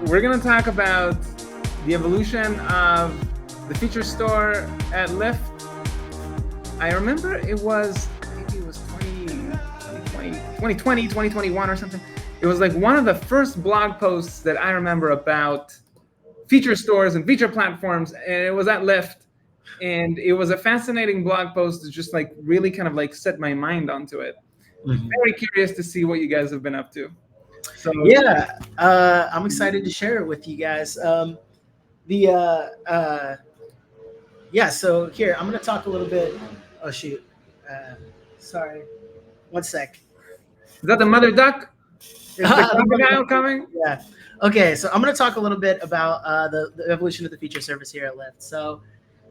we're going to talk about the evolution of the feature store at Lyft. I remember it was, maybe it was 2021 or something. It was like one of the first blog posts that I remember about feature stores and feature platforms, and it was at Lyft. And it was a fascinating blog post to just like really kind of like set my mind onto it. Very curious to see what you guys have been up to. So Yeah, I'm excited to share it with you guys. The Yeah, so here I'm gonna talk a little bit. Oh shoot, uh, sorry, one sec. is that the mother duck? Is the The crocodile coming? Yeah. Okay, so I'm going to talk a little bit about the evolution of the feature service here at Lyft. So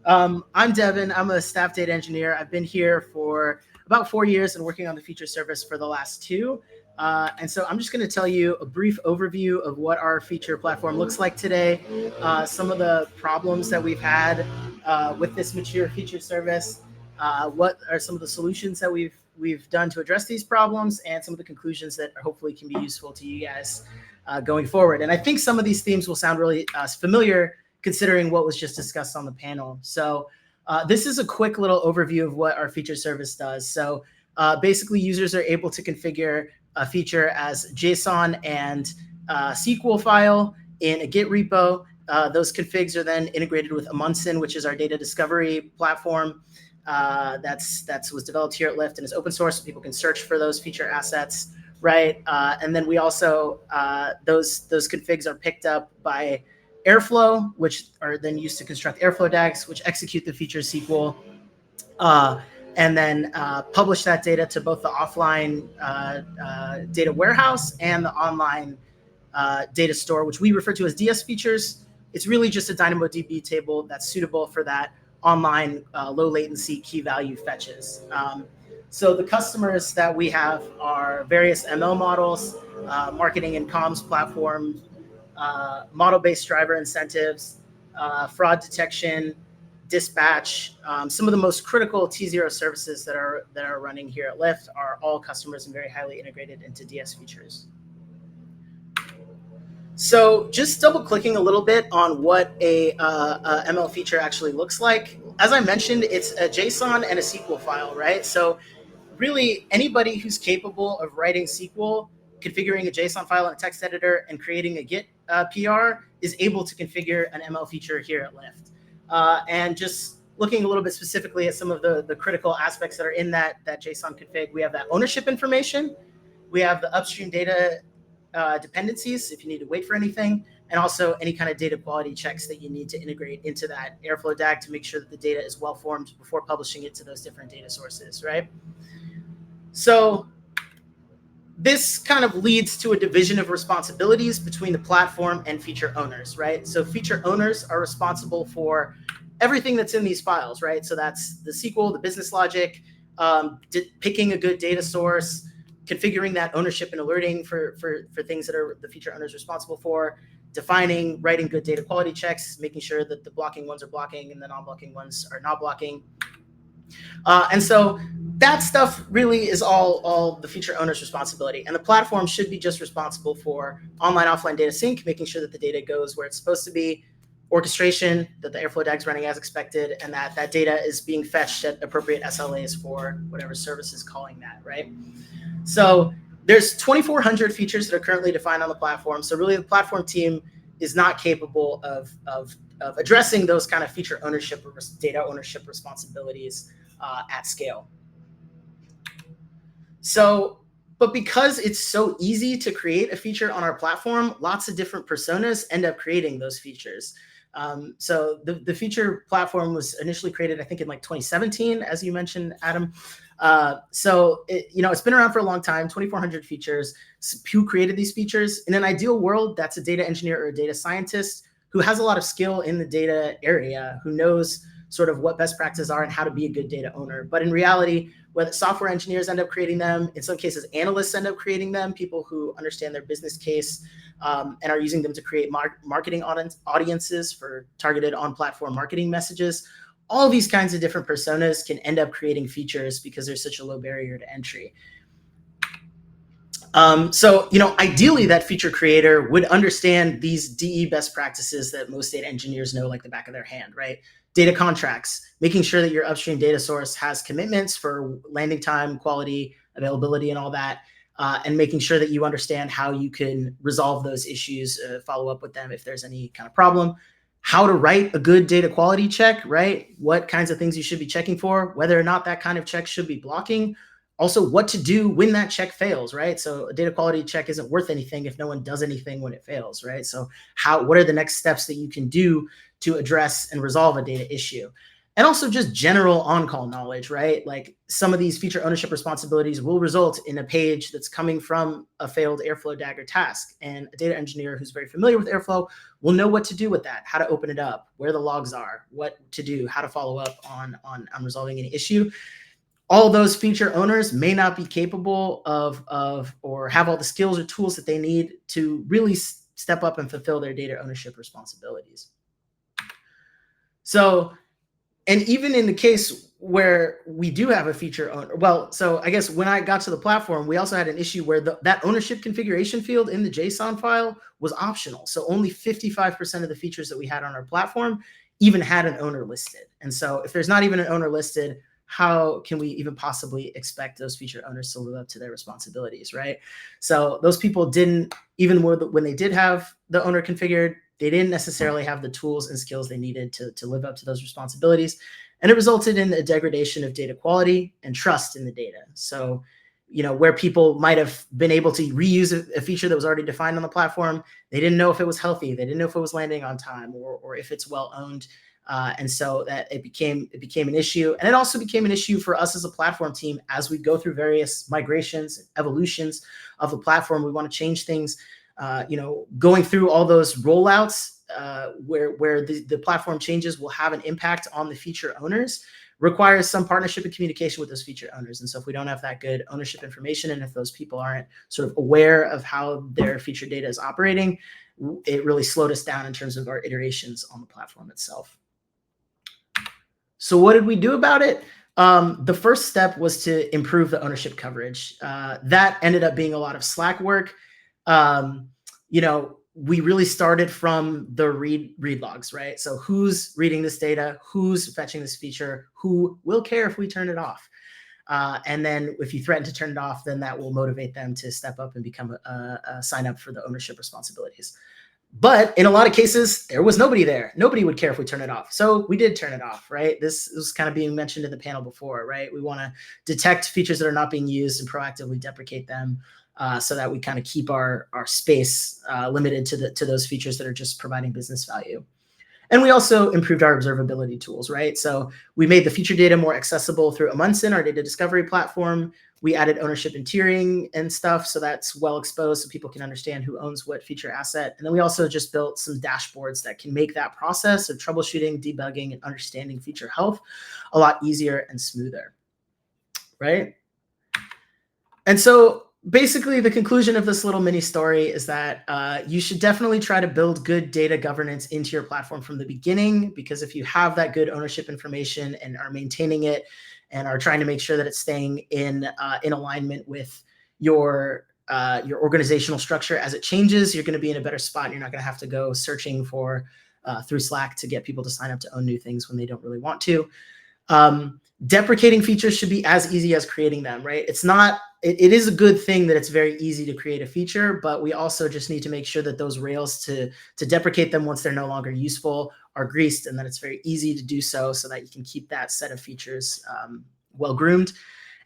I'm Devon. I'm a staff data engineer. I've been here for about 4 years and working on the feature service for the last two. And so I'm just going to tell you a brief overview of what our feature platform looks like today, some of the problems that we've had with this mature feature service, what are some of the solutions that we've done to address these problems, and some of the conclusions that hopefully can be useful to you guys going forward. And I think some of these themes will sound really familiar considering what was just discussed on the panel. So this is a quick little overview of what our feature service does. So basically, users are able to configure a feature as JSON and SQL file in a Git repo. Those configs are then integrated with Amundsen, which is our data discovery platform. That was developed here at Lyft and is open source, so people can search for those feature assets, right? And then we also those configs are picked up by Airflow, which are then used to construct Airflow DAGs, which execute the feature SQL, and then publish that data to both the offline data warehouse and the online data store, which we refer to as DS features. It's really just a DynamoDB table that's suitable for that online low latency key value fetches. So the customers that we have are various ML models, marketing and comms platforms, model-based driver incentives, fraud detection, dispatch. Some of the most critical T0 services that are running here at Lyft are all customers and very highly integrated into DS features. So just double clicking a little bit on what a ML feature actually looks like. As I mentioned, it's a JSON and a SQL file, right? So really anybody who's capable of writing SQL, configuring a JSON file in a text editor, and creating a Git PR is able to configure an ML feature here at Lyft. And just looking a little bit specifically at some of the critical aspects that are in that JSON config, we have that ownership information, we have the upstream data dependencies if you need to wait for anything, and also any kind of data quality checks that you need to integrate into that Airflow DAG to make sure that the data is well formed before publishing it to those different data sources, right? So this kind of leads to a division of responsibilities between the platform and feature owners, right? So feature owners are responsible for everything that's in these files, right? So that's the SQL, the business logic, picking a good data source, configuring that ownership and alerting for things that are the feature owners responsible for, defining, writing good data quality checks, making sure that the blocking ones are blocking and the non-blocking ones are not blocking. And so that stuff really is all the feature owner's responsibility. And the platform should be just responsible for online, offline data sync, making sure that the data goes where it's supposed to be, orchestration, that the Airflow DAG is running as expected, and that data is being fetched at appropriate SLAs for whatever service is calling that, right? So there's 2,400 features that are currently defined on the platform. So really the platform team is not capable of addressing those kind of feature ownership or data ownership responsibilities at scale. So, but because it's so easy to create a feature on our platform, lots of different personas end up creating those features. So the feature platform was initially created, I think, in like 2017, as you mentioned, Adam. So it's been around for a long time, 2,400 features. Who created these features? In an ideal world, that's a data engineer or a data scientist who has a lot of skill in the data area, who knows sort of what best practices are and how to be a good data owner. But in reality, whether software engineers end up creating them, in some cases, analysts end up creating them, people who understand their business case and are using them to create marketing audiences for targeted on-platform marketing messages. All these kinds of different personas can end up creating features because there's such a low barrier to entry. So, ideally that feature creator would understand these DE best practices that most data engineers know like the back of their hand, right? Data contracts, making sure that your upstream data source has commitments for landing time, quality, availability, and all that. And making sure that you understand how you can resolve those issues, follow up with them if there's any kind of problem. How to write a good data quality check, right? What kinds of things you should be checking for, whether or not that kind of check should be blocking. Also, what to do when that check fails, right? So a data quality check isn't worth anything if no one does anything when it fails, right? So what are the next steps that you can do to address and resolve a data issue? And also just general on-call knowledge, right? Like some of these feature ownership responsibilities will result in a page that's coming from a failed Airflow Dagger task. And a data engineer who's very familiar with Airflow will know what to do with that, how to open it up, where the logs are, what to do, how to follow up on resolving any issue. All those feature owners may not be capable of or have all the skills or tools that they need to really step up and fulfill their data ownership responsibilities. So, and even in the case where we do have a feature owner, well, so I guess when I got to the platform, we also had an issue where that ownership configuration field in the JSON file was optional. So only 55% of the features that we had on our platform even had an owner listed. And so if there's not even an owner listed, how can we even possibly expect those feature owners to live up to their responsibilities, right? So those people didn't, even when they did have the owner configured, they didn't necessarily have the tools and skills they needed to live up to those responsibilities. And it resulted in a degradation of data quality and trust in the data. So, where people might have been able to reuse a feature that was already defined on the platform, they didn't know if it was healthy. They didn't know if it was landing on time or if it's well owned. And so that it became an issue. And it also became an issue for us as a platform team as we go through various migrations, evolutions of the platform. We want to change things, going through all those rollouts where the platform changes will have an impact on the feature owners requires some partnership and communication with those feature owners. And so if we don't have that good ownership information, and if those people aren't sort of aware of how their feature data is operating, it really slowed us down in terms of our iterations on the platform itself. So what did we do about it? The first step was to improve the ownership coverage. That ended up being a lot of Slack work. We really started from the read logs, right? So who's reading this data, who's fetching this feature, who will care if we turn it off? And then if you threaten to turn it off, then that will motivate them to step up and become a sign up for the ownership responsibilities. But in a lot of cases, there was nobody there. Nobody would care if we turn it off. So we did turn it off, right? This was kind of being mentioned in the panel before, right? We want to detect features that are not being used and proactively deprecate them so that we kind of keep our space limited to those features that are just providing business value. And we also improved our observability tools, right? So we made the feature data more accessible through Amundsen, our data discovery platform. We added ownership and tiering and stuff, so that's well exposed so people can understand who owns what feature asset. And then we also just built some dashboards that can make that process of troubleshooting, debugging, and understanding feature health a lot easier and smoother, right? And so basically, the conclusion of this little mini story is that you should definitely try to build good data governance into your platform from the beginning, because if you have that good ownership information and are maintaining it and are trying to make sure that it's staying in alignment with your organizational structure as it changes, you're going to be in a better spot. And you're not going to have to go searching for through Slack to get people to sign up to own new things when they don't really want to. Deprecating features should be as easy as creating them, right? It is a good thing that it's very easy to create a feature, but we also just need to make sure that those rails to deprecate them once they're no longer useful are greased, and that it's very easy to do so that you can keep that set of features well groomed.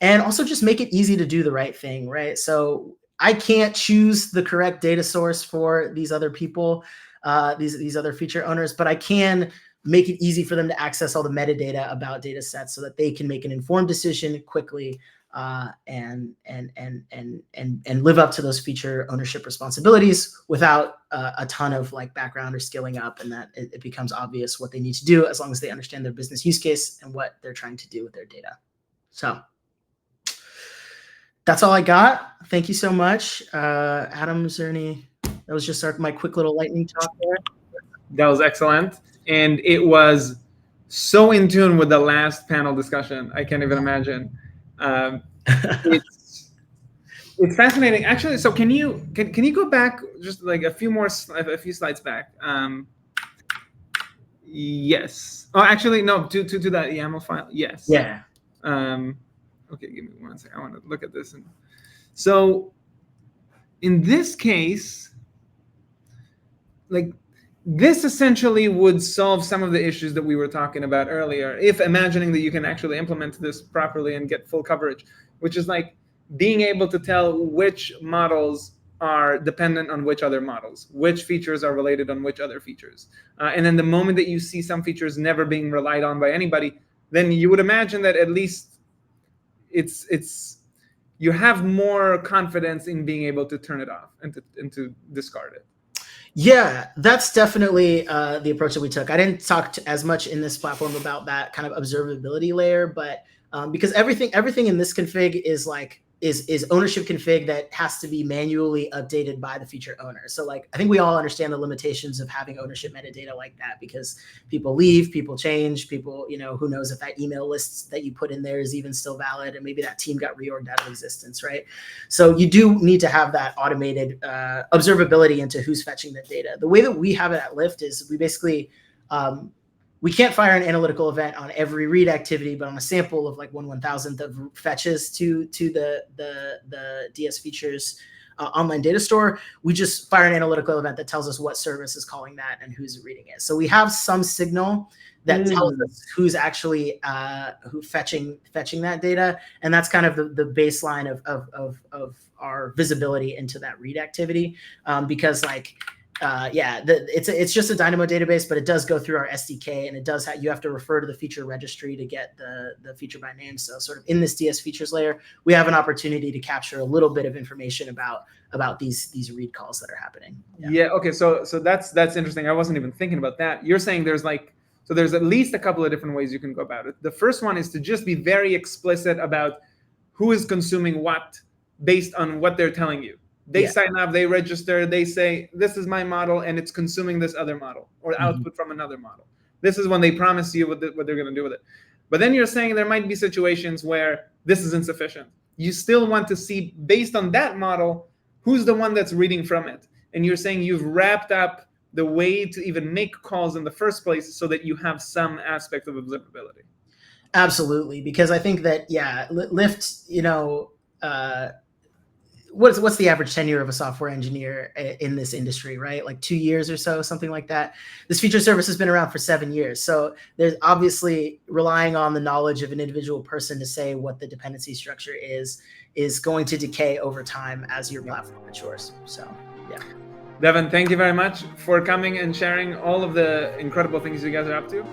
And also just make it easy to do the right thing, right? So I can't choose the correct data source for these other people, these other feature owners, but I can make it easy for them to access all the metadata about data sets so that they can make an informed decision quickly and live up to those feature ownership responsibilities without a ton of background or skilling up, and that it becomes obvious what they need to do as long as they understand their business use case and what they're trying to do with their data. So that's all I got. Thank you so much. Adam, is there any? That was just my quick little lightning talk there. That was excellent. And it was so in tune with the last panel discussion. I can't even imagine. It's fascinating, actually. So can you go back just like a few slides back? Yes. Oh, actually, no. To that YAML file. Yes. Yeah. Okay, give me 1 second. I want to look at this. So in this case, like, this essentially would solve some of the issues that we were talking about earlier, if imagining that you can actually implement this properly and get full coverage, which is like being able to tell which models are dependent on which other models, which features are related on which other features. And then the moment that you see some features never being relied on by anybody, then you would imagine that at least it's you have more confidence in being able to turn it off and to discard it. Yeah, that's definitely the approach that we took. I didn't talk as much in this platform about that kind of observability layer, but because everything in this config is like is ownership config that has to be manually updated by the feature owner. So like I think we all understand the limitations of having ownership metadata like that, because people leave, people change, people, you know, who knows if that email list that you put in there is even still valid, and maybe that team got reorged out of existence, right? So you do need to have that automated observability into who's fetching the data. The way that we have it at Lyft is we basically we can't fire an analytical event on every read activity, but on a sample of like 1/1000th of fetches to the DS features online data store, we just fire an analytical event that tells us what service is calling that and who's reading it. So we have some signal that tells us who's actually who fetching that data, and that's kind of the baseline of our visibility into that read activity, because like. It's just a Dynamo database, but it does go through our SDK, and it does you have to refer to the feature registry to get the feature by name. So sort of in this DS features layer, we have an opportunity to capture a little bit of information about these read calls that are happening. Yeah. Okay. So that's interesting. I wasn't even thinking about that. You're saying there's at least a couple of different ways you can go about it. The first one is to just be very explicit about who is consuming what based on what they're telling you. They sign up, they register, they say, this is my model, and it's consuming this other model or output from another model. This is when they promise you what they're going to do with it. But then you're saying there might be situations where this is insufficient. You still want to see, based on that model, who's the one that's reading from it. And you're saying you've wrapped up the way to even make calls in the first place so that you have some aspect of observability. Absolutely, because I think that, Lyft, you know, what's the average tenure of a software engineer in this industry, right? Like 2 years or so, something like that. This feature service has been around for 7 years. So there's obviously relying on the knowledge of an individual person to say what the dependency structure is going to decay over time as your platform matures. So, yeah. Devon, thank you very much for coming and sharing all of the incredible things you guys are up to.